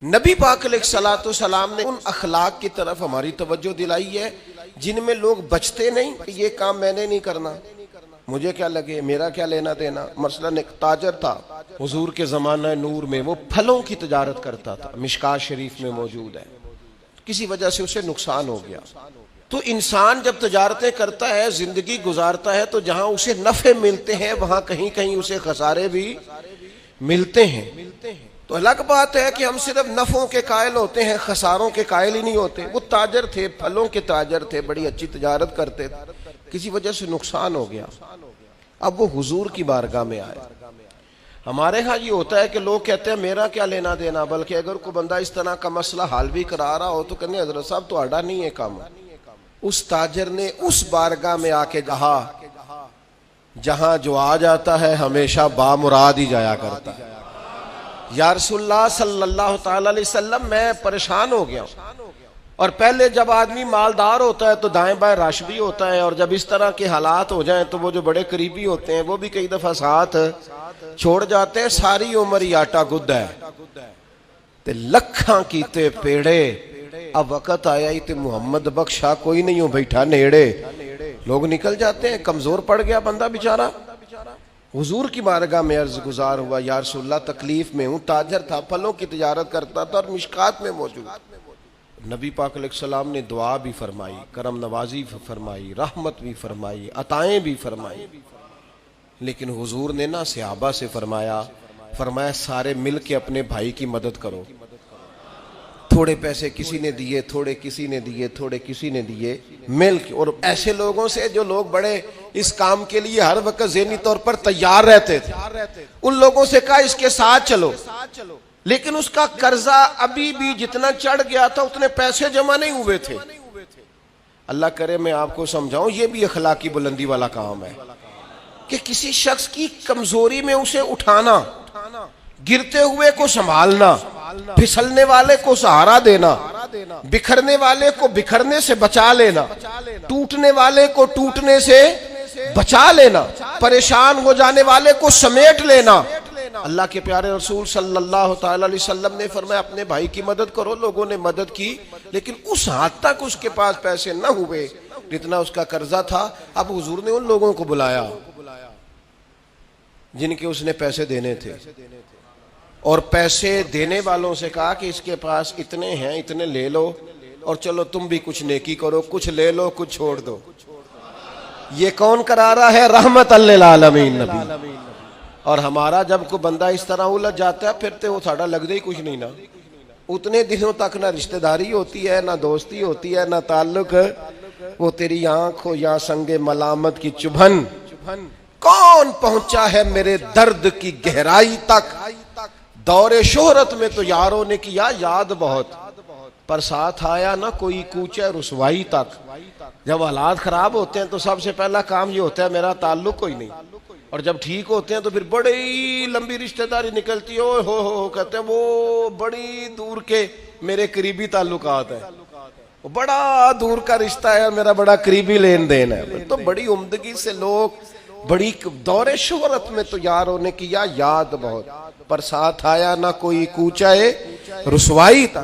نبی پاک علیہ الصلوۃ والسلام نے ان اخلاق کی طرف ہماری توجہ دلائی ہے جن میں لوگ بچتے نہیں، یہ کام میں نے نہیں کرنا، مجھے کیا لگے، میرا کیا لینا دینا۔ مثلا ایک تاجر تھا حضور کے زمانہ نور میں، وہ پھلوں کی تجارت کرتا تھا، مشکاۃ شریف میں موجود ہے، کسی وجہ سے اسے نقصان ہو گیا۔ تو انسان جب تجارتیں کرتا ہے، زندگی گزارتا ہے، تو جہاں اسے نفع ملتے ہیں وہاں کہیں کہیں اسے خسارے بھی ملتے ہیں۔ تو الگ بات ہے کہ ہم صرف نفعوں کے قائل ہوتے ہیں، خساروں کے قائل ہی نہیں ہوتے۔ وہ تاجر تھے، پھلوں کے تاجر تھے، بڑی اچھی تجارت کرتے تھے، کسی وجہ سے نقصان ہو گیا۔ اب وہ حضور کی بارگاہ میں آئے۔ ہمارے ہاں یہ ہوتا ہے کہ لوگ کہتے ہیں میرا کیا لینا دینا، بلکہ اگر کوئی بندہ اس طرح کا مسئلہ حل بھی کرا رہا ہو تو کہنے حضرت صاحب تو آڈا نہیں ہے کام۔ اس تاجر نے اس بارگاہ میں آ کے کہا جہاں جو آ جاتا ہے ہمیشہ بامراد ہی جایا کرتا ہے۔ یا رسول اللہ صلی اللہ تعالی علیہ وسلم، میں پریشان ہو گیا ہوں، اور پہلے جب آدمی مالدار ہوتا ہے تو دائیں بائیں رش بھی ہوتا ہے، اور جب اس طرح کے حالات ہو جائیں تو وہ جو بڑے قریبی ہوتے ہیں وہ بھی کئی دفعہ ساتھ چھوڑ جاتے ہیں۔ ساری عمر ہی آٹا گد ہے تے لکھاں کیتے پیڑے، اب وقت آیا ہی تے محمد بخشا کوئی نہیں ہو بیٹھا نیڑے، لوگ نکل جاتے ہیں، کمزور پڑ گیا بندہ بیچارہ۔ حضور کی بارگاہ میں عرض گزار ہوا، یا رسول اللہ تکلیف میں ہوں، تاجر تھا، پھلوں کی تجارت کرتا تھا اور مشکات میں موجود۔ نبی پاک علیہ السلام نے دعا بھی فرمائی، کرم نوازی فرمائی، رحمت بھی فرمائی، عطائیں بھی فرمائی، لیکن حضور نے نا صحابہ سے فرمایا سارے مل کے اپنے بھائی کی مدد کرو۔ تھوڑے پیسے کسی نے دیے، تھوڑے کسی نے دیے، تھوڑے کسی نے دیے، مل کے، اور ایسے لوگوں سے جو لوگ بڑے اس کام کے لیے ہر وقت ذہنی طور پر تیار رہتے تھے، ان لوگوں سے کہا اس کے ساتھ چلو، لیکن اس کا قرضہ ابھی بھی جتنا چڑھ گیا تھا اتنے پیسے جمع نہیں ہوئے تھے۔ اللہ کرے میں آپ کو سمجھاؤں، یہ بھی اخلاقی بلندی والا کام ہے کہ کسی شخص کی کمزوری میں اسے اٹھانا، گرتے ہوئے کو سنبھالنا، پھسلنے والے کو سہارا دینا، بکھرنے والے کو بکھرنے سے بچا لینا، ٹوٹنے والے کو ٹوٹنے سے بچا لینا، پریشان ہو جانے والے کو سمیٹ لینا۔ اللہ کے پیارے رسول صلی اللہ تعالی علیہ وسلم نے فرمایا اپنے بھائی کی مدد کرو۔ لوگوں نے مدد کی، لیکن اس حد تک اس کے پاس پیسے نہ ہوئے جتنا اس کا قرضہ تھا۔ اب حضور نے ان لوگوں کو بلایا جن کے اس نے پیسے دینے تھے، اور پیسے دینے والوں سے کہا کہ اس کے پاس اتنے ہیں، اتنے لے لو، اور چلو تم بھی کچھ نیکی کرو، کچھ لے لو کچھ چھوڑ دو۔ یہ کون کرا رہا ہے؟ رحمت للعالمین نبی۔ اور ہمارا جب کوئی بندہ اس طرح الجھ جاتا ہے پھر تو وہ ساڑھا لگ دے ہی کچھ نہیں نا، اتنے دنوں تک نہ رشتہ داری ہوتی ہے، نہ دوستی ہوتی ہے، نہ تعلق۔ وہ تیری آنکھ ہو یا سنگ ملامت کی چبھن، کون پہنچا ہے میرے درد کی گہرائی تک، دور شہرت میں تو یاروں نے کیا یاد بہت، پر ساتھ آیا نہ کوئی کوچے رسوائی تک۔ جب حالات خراب ہوتے ہیں تو سب سے پہلا کام یہ ہوتا ہے میرا تعلق کوئی نہیں، اور جب ٹھیک ہوتے ہیں تو پھر بڑی لمبی رشتہ داری نکلتی ہو کہتے ہیں وہ بڑی دور کے میرے قریبی تعلقات ہیں، وہ بڑا دور کا رشتہ ہے، میرا بڑا قریبی لین دین ہے۔ تو بڑی عمدگی سے لوگ، بڑی دور شہرت میں تو یاروں نے کیا یاد بہت، پر ساتھ آیا نہ کوئی کوچہ رسوائی تک۔